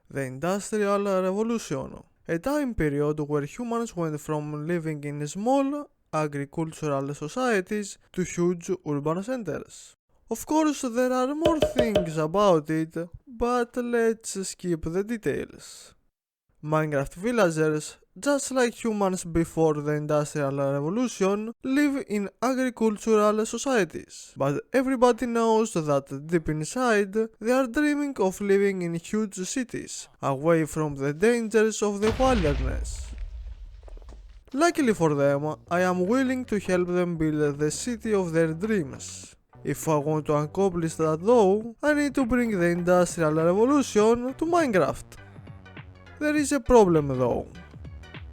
The Industrial Revolution, a time period where humans went from living in small agricultural societies to huge urban centers. Of course, there are more things about it, but let's skip the details. Minecraft villagers, just like humans before the Industrial Revolution, live in agricultural societies. But everybody knows that deep inside, they are dreaming of living in huge cities, away from the dangers of the wilderness. Luckily for them, I am willing to help them build the city of their dreams. If I want to accomplish that though, I need to bring the Industrial Revolution to Minecraft. There is a problem though.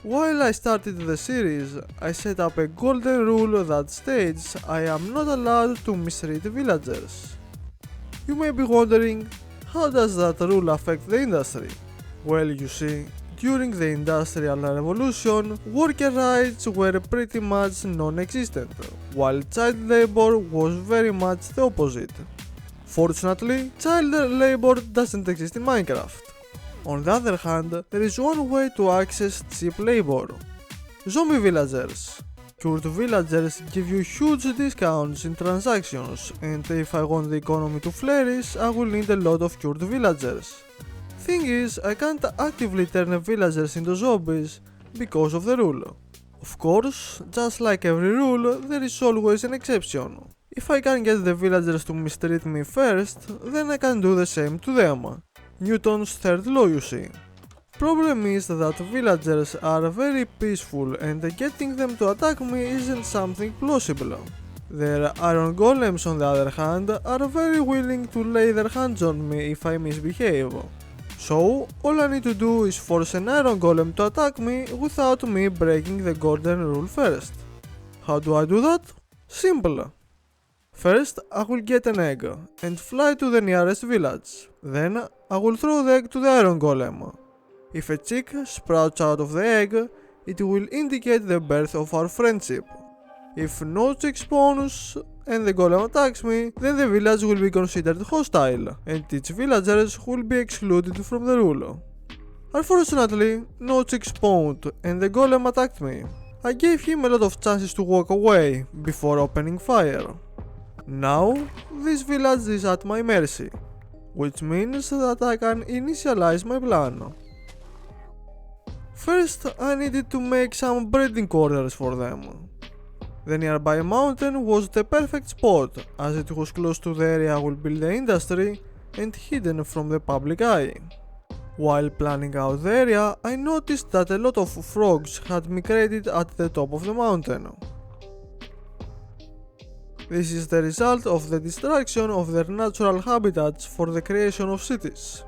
While I started the series, I set up a golden rule that states I am not allowed to mistreat villagers. You may be wondering, how does that rule affect the industry? Well, you see, during the Industrial Revolution, worker rights were pretty much non-existent, while child labor was very much the opposite. Fortunately, child labor doesn't exist in Minecraft. On the other hand, there is one way to access cheap labor. Zombie villagers. Cured villagers give you huge discounts in transactions, and if I want the economy to flourish, I will need a lot of cured villagers. Thing is, I can't actively turn villagers into zombies because of the rule. Of course, just like every rule, there is always an exception. If I can get the villagers to mistreat me first, then I can do the same to them. Newton's third law, you see. Problem is that villagers are very peaceful and getting them to attack me isn't something plausible. Their iron golems on the other hand are very willing to lay their hands on me if I misbehave. So, all I need to do is force an iron golem to attack me without me breaking the golden rule first. How do I do that? Simple. First, I will get an egg and fly to the nearest village. Then, I will throw the egg to the iron golem. If a chick sprouts out of the egg, it will indicate the birth of our friendship. If no chick spawns and the golem attacks me, then the village will be considered hostile and its villagers will be excluded from the rule. Unfortunately, no chick spawned and the golem attacked me. I gave him a lot of chances to walk away before opening fire. Now, this village is at my mercy, which means that I can initialize my plan. First, I needed to make some breeding quarters for them. The nearby mountain was the perfect spot, as it was close to the area I will build the industry and hidden from the public eye. While planning out the area, I noticed that a lot of frogs had migrated at the top of the mountain. This is the result of the destruction of their natural habitats for the creation of cities.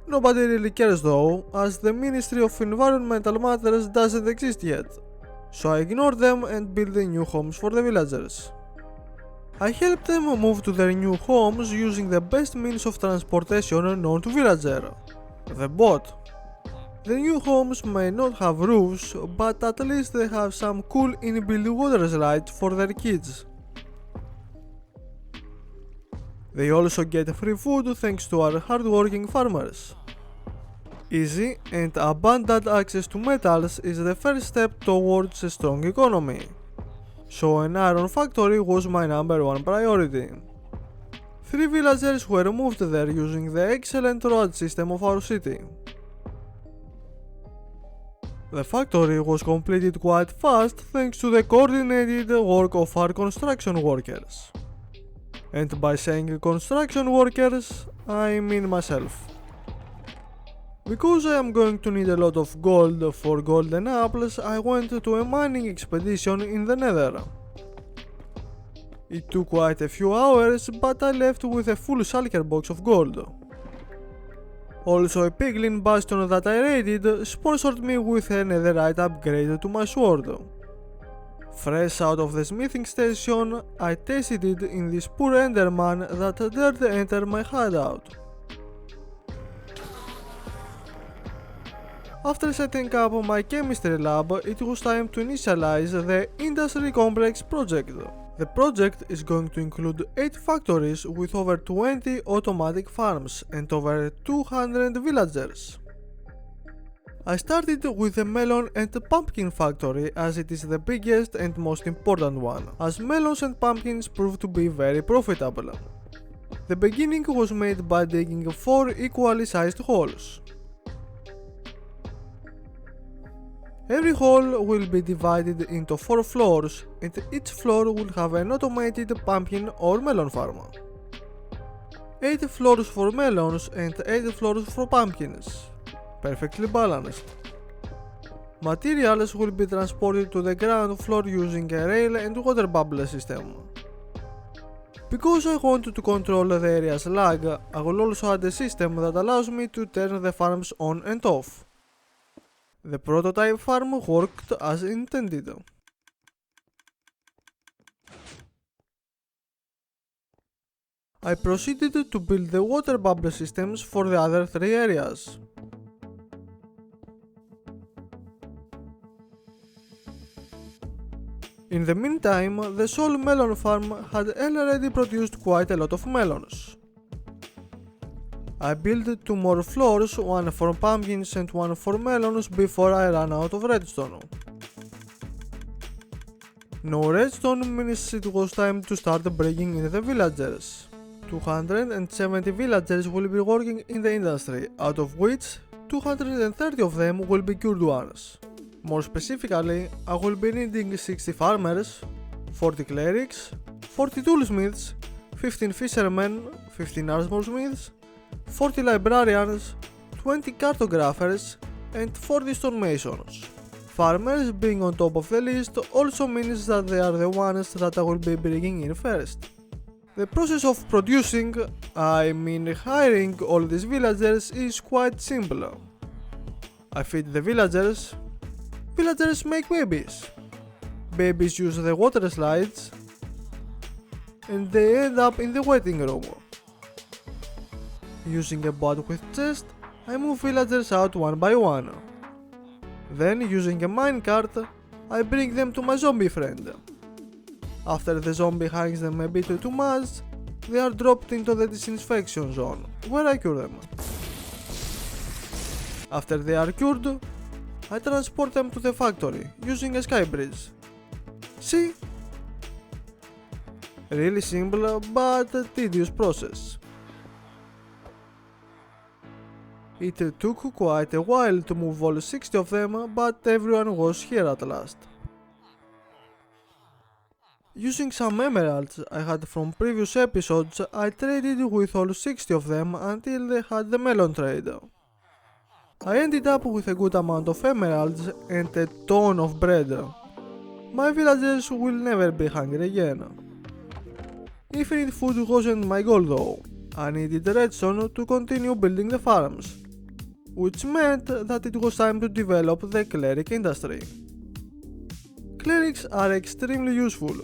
Nobody really cares though, as the Ministry of Environmental Matters doesn't exist yet, so I ignored them and built the new homes for the villagers. I helped them move to their new homes using the best means of transportation known to villager, the boat. The new homes may not have roofs, but at least they have some cool inbuilt water slides for their kids. They also get free food thanks to our hardworking farmers. Easy and abundant access to metals is the first step towards a strong economy, so an iron factory was my number one priority. 3 villagers were moved there using the excellent road system of our city. The factory was completed quite fast thanks to the coordinated work of our construction workers. And by saying construction workers, I mean myself. Because I am going to need a lot of gold for golden apples, I went to a mining expedition in the Nether. It took quite a few hours, but I left with a full shulker box of gold. Also, a piglin bastion that I raided sponsored me with a netherite upgrade to my sword. Fresh out of the smithing station, I tasted it in this poor enderman that dared enter my hideout. After setting up my chemistry lab, it was time to initialize the Industry Complex project. The project is going to include 8 factories with over 20 automatic farms and over 200 villagers. I started with the melon and pumpkin factory as it is the biggest and most important one, as melons and pumpkins prove to be very profitable. The beginning was made by digging 4 equally sized holes. Every hole will be divided into 4 floors and each floor will have an automated pumpkin or melon farm. 8 floors for melons and 8 floors for pumpkins. Perfectly balanced. Materials will be transported to the ground floor using a rail and water bubble system. Because I want to control the area's lag, I will also add a system that allows me to turn the farms on and off. The prototype farm worked as intended. I proceeded to build the water bubble systems for the other 3 areas. In the meantime, the sole melon farm had already produced quite a lot of melons. I built 2 more floors, one for pumpkins and one for melons before I ran out of redstone. No redstone means it was time to start bringing in the villagers. 270 villagers will be working in the industry, out of which 230 of them will be cured ones. More specifically, I will be needing 60 farmers, 40 clerics, 40 toolsmiths, 15 fishermen, 15 armorsmiths, 40 librarians, 20 cartographers, and 40 stonemasons. Farmers being on top of the list also means that they are the ones that I will be bringing in first. The process of producing, hiring all these villagers is quite simple. I feed the villagers. Villagers make babies. Babies use the water slides and they end up in the waiting room. Using a bot with chest, I move villagers out one by one. Then, using a minecart, I bring them to my zombie friend. After the zombie hangs them a bit too much, they are dropped into the disinfection zone, where I cure them. After they are cured, I transport them to the factory, using a sky bridge. See? Really simple but tedious process. It took quite a while to move all 60 of them, but everyone was here at last. Using some emeralds I had from previous episodes, I traded with all 60 of them until they had the melon trade. I ended up with a good amount of emeralds and a ton of bread. My villagers will never be hungry again. Infinite food wasn't my goal though. I needed redstone to continue building the farms, which meant that it was time to develop the cleric industry. Clerics are extremely useful.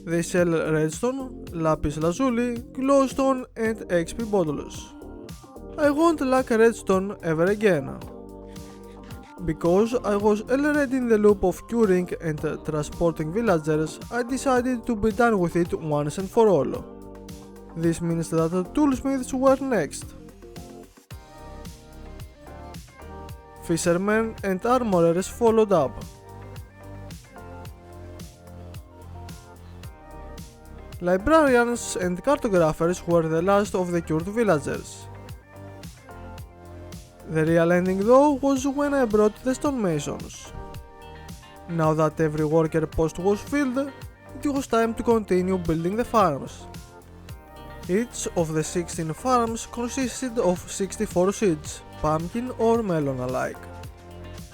They sell redstone, lapis lazuli, glowstone and XP bottles. I won't lack redstone ever again. Because I was already in the loop of curing and transporting villagers, I decided to be done with it once and for all. This means that the toolsmiths were next. Fishermen and armorers followed up. Librarians and cartographers were the last of the cured villagers. The real ending though was when I brought the stonemasons. Now that every worker post was filled, it was time to continue building the farms. Each of the 16 farms consisted of 64 seeds, pumpkin or melon alike.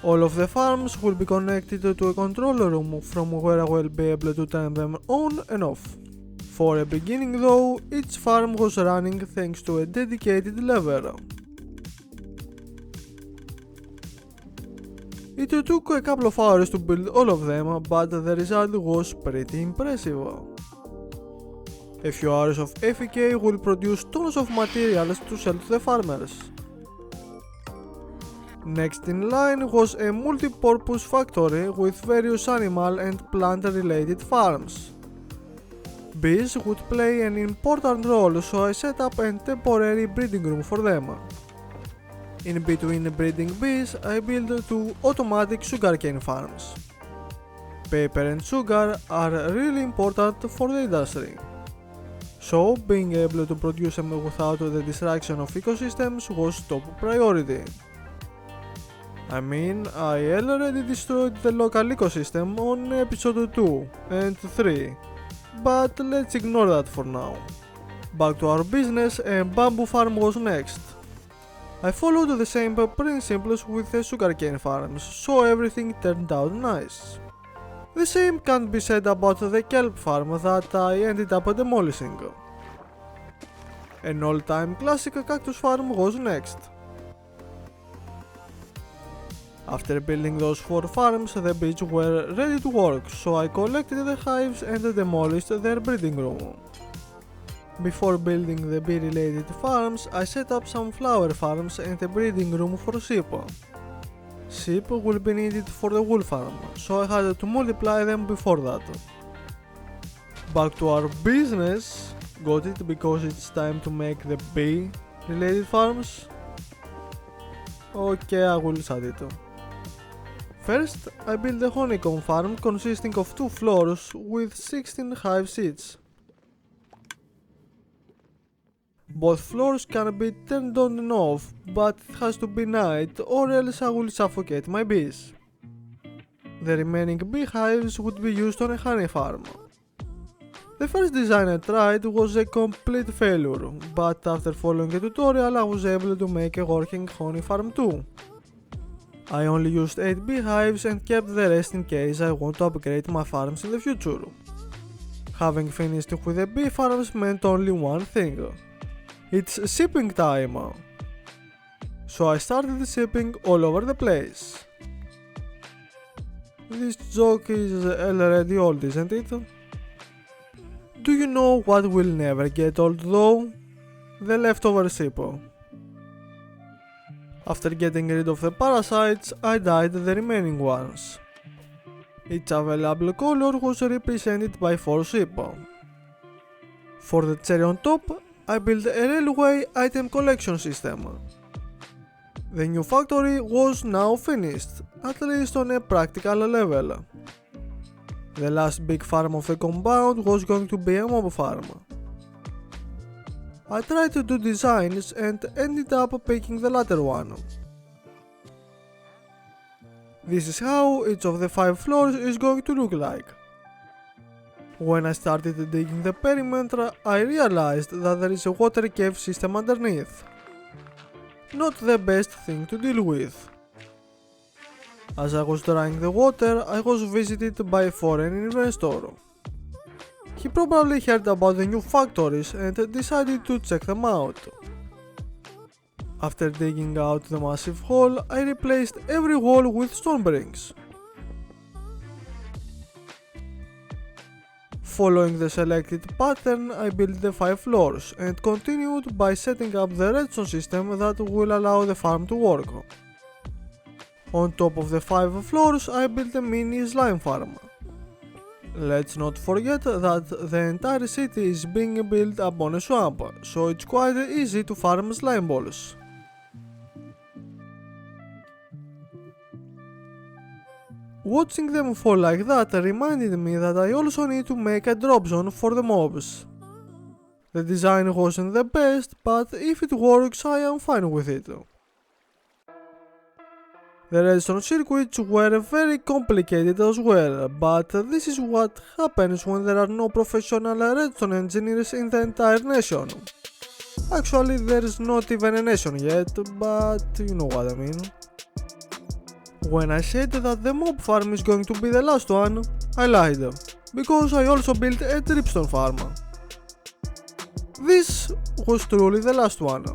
All of the farms will be connected to a control room from where I will be able to turn them on and off. For a beginning though, each farm was running thanks to a dedicated lever. It took a couple of hours to build all of them, but the result was pretty impressive. A few hours of FK will produce tons of materials to sell to the farmers. Next in line was a multi-purpose factory with various animal and plant related farms. Bees would play an important role, so I set up a temporary breeding room for them. In between breeding bees, I built 2 automatic sugarcane farms. Paper and sugar are really important for the industry, so being able to produce them without the distraction of ecosystems was top priority. I mean, I already destroyed the local ecosystem on episode 2 and 3, but let's ignore that for now. Back to our business, and bamboo farm was next. I followed the same principles with the sugarcane farms, so everything turned out nice. The same can't be said about the kelp farm that I ended up demolishing. An all-time classic cactus farm was next. After building those 4 farms, the bees were ready to work, so I collected the hives and demolished their breeding room. Before building the bee-related farms, I set up some flower farms and a breeding room for sheep. Sheep will be needed for the wool farm, so I had to multiply them before that. Back to our business. Got it because it's time to make the bee-related farms? Okay, I will start it. First, I built a honeycomb farm consisting of 2 floors with 16 hives each. Both floors can be turned on and off, but it has to be night or else I will suffocate my bees. The remaining beehives would be used on a honey farm. The first design I tried was a complete failure, but after following a tutorial I was able to make a working honey farm too. I only used 8 beehives and kept the rest in case I want to upgrade my farms in the future. Having finished with the bee farms meant only one thing. It's shipping time! So I started shipping all over the place. This joke is already old, isn't it? Do you know what will never get old though? The leftover ship. After getting rid of the parasites, I dyed the remaining ones. Each available color was represented by 4 sheep. For the cherry on top, I built a railway item collection system. The new factory was now finished, at least on a practical level. The last big farm of the compound was going to be a mob farm. I tried to do designs and ended up picking the latter one. This is how each of the 5 floors is going to look like. When I started digging the perimeter, I realized that there is a water cave system underneath. Not the best thing to deal with. As I was drying the water, I was visited by a foreign investor. He probably heard about the new factories and decided to check them out. After digging out the massive hole, I replaced every wall with stone bricks. Following the selected pattern, I built the 5 floors and continued by setting up the redstone system that will allow the farm to work. On top of the 5 floors, I built a mini slime farm. Let's not forget that the entire city is being built upon a swamp, so it's quite easy to farm slime balls. Watching them fall like that reminded me that I also need to make a drop zone for the mobs. The design wasn't the best, but if it works I am fine with it. The redstone circuits were very complicated as well, but this is what happens when there are no professional redstone engineers in the entire nation. Actually, there is not even a nation yet, but you know what I mean. When I said that the mob farm is going to be the last one, I lied, because I also built a dripstone farm. This was truly the last one.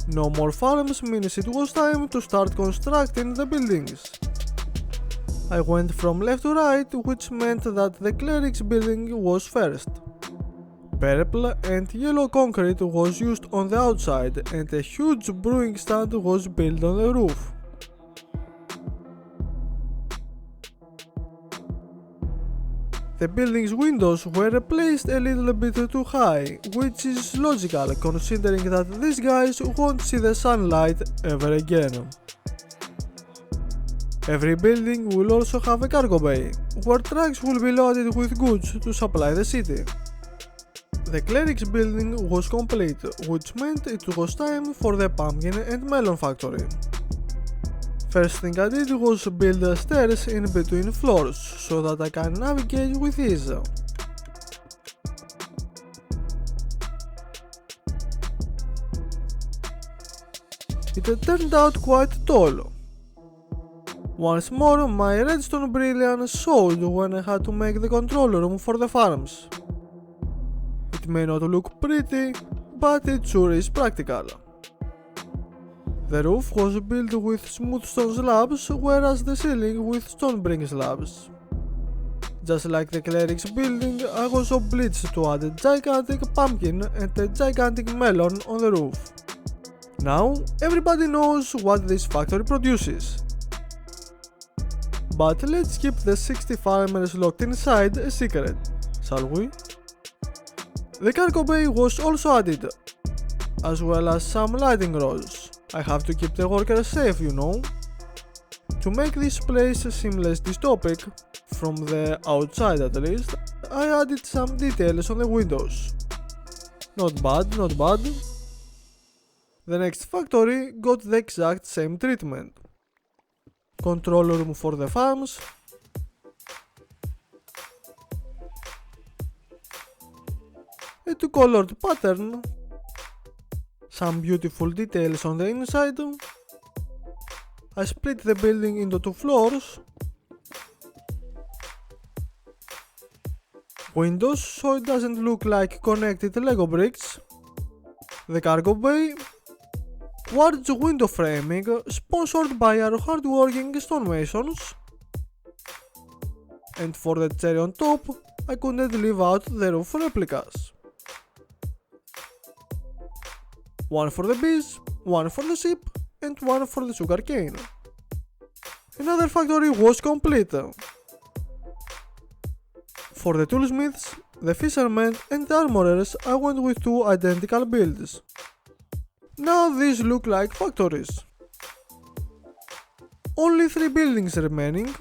No more farms means it was time to start constructing the buildings. I went from left to right, which meant that the cleric's building was first. Purple and yellow concrete was used on the outside and a huge brewing stand was built on the roof. The building's windows were placed a little bit too high, which is logical considering that these guys won't see the sunlight ever again. Every building will also have a cargo bay, where trucks will be loaded with goods to supply the city. The cleric's building was complete, which meant it was time for the pumpkin and melon factory. First thing I did was build stairs in between floors so that I can navigate with ease. It turned out quite tall. Once more, my redstone brilliance showed when I had to make the control room for the farms. It may not look pretty, but it sure is practical. The roof was built with smooth stone slabs, whereas the ceiling with stone brick slabs. Just like the cleric's building, I was obliged to add a gigantic pumpkin and a gigantic melon on the roof. Now, everybody knows what this factory produces. But let's keep the 60 farmers locked inside a secret, shall we? The cargo bay was also added, as well as some lighting rods. I have to keep the workers safe, you know. To make this place seem less dystopic, from the outside at least, I added some details on the windows. Not bad, not bad. The next factory got the exact same treatment. Control room for the farms, a two-colored pattern, some beautiful details on the inside. I split the building into two floors, windows so it doesn't look like connected Lego bricks, the cargo bay, large window framing sponsored by our hardworking stonemasons, and for the cherry on top, I couldn't leave out the roof replicas. One for the bees, one for the sheep, and one for the sugarcane. Another factory was complete. For the toolsmiths, the fishermen, and the armorers, I went with two identical builds. Now these look like factories. Only 3 buildings remaining.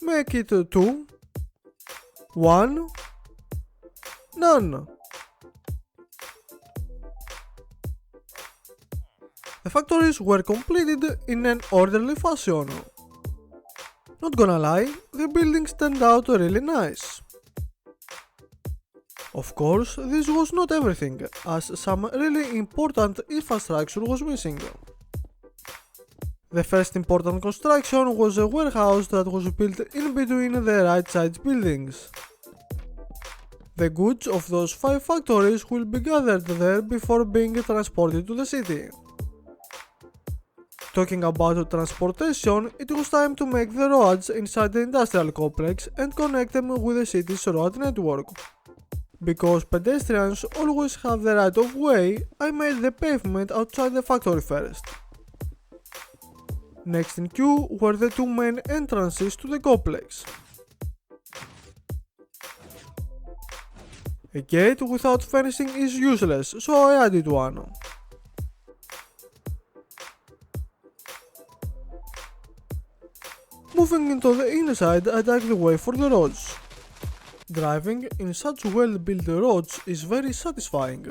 Make it 2, 1, none. The factories were completed in an orderly fashion. Not gonna lie, the buildings turned out really nice. Of course, this was not everything, as some really important infrastructure was missing. The first important construction was a warehouse that was built in between the right side buildings. The goods of those 5 factories will be gathered there before being transported to the city. Talking about transportation, it was time to make the roads inside the industrial complex and connect them with the city's road network. Because pedestrians always have the right of way, I made the pavement outside the factory first. Next in queue were the 2 main entrances to the complex. A gate without fencing is useless, so I added one. Moving into the inside, I dug the way for the roads. Driving in such well-built roads is very satisfying.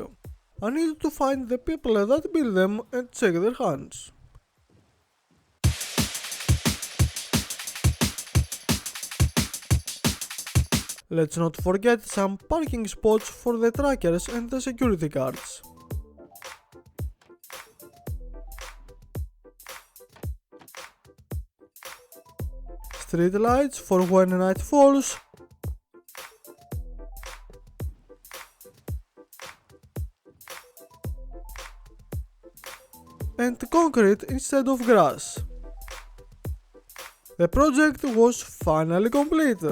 I need to find the people that build them and check their hands. Let's not forget some parking spots for the trackers and the security guards. Street lights for when night falls. And concrete instead of grass. The project was finally complete.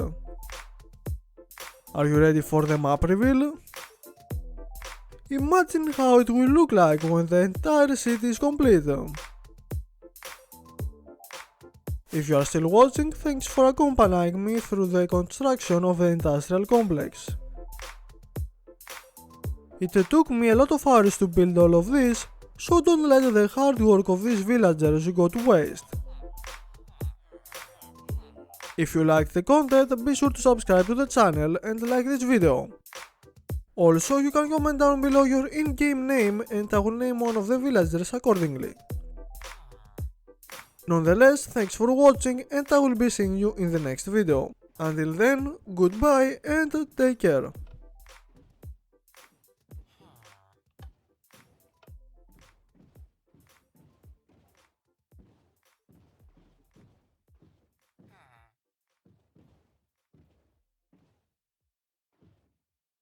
Are you ready for the map reveal? Imagine how it will look like when the entire city is complete. If you are still watching, thanks for accompanying me through the construction of the industrial complex. It took me a lot of hours to build all of this, so don't let the hard work of these villagers go to waste. If you liked the content, be sure to subscribe to the channel and like this video. Also, you can comment down below your in-game name and I will name one of the villagers accordingly. Nonetheless, thanks for watching and I will be seeing you in the next video. Until then, goodbye and take care.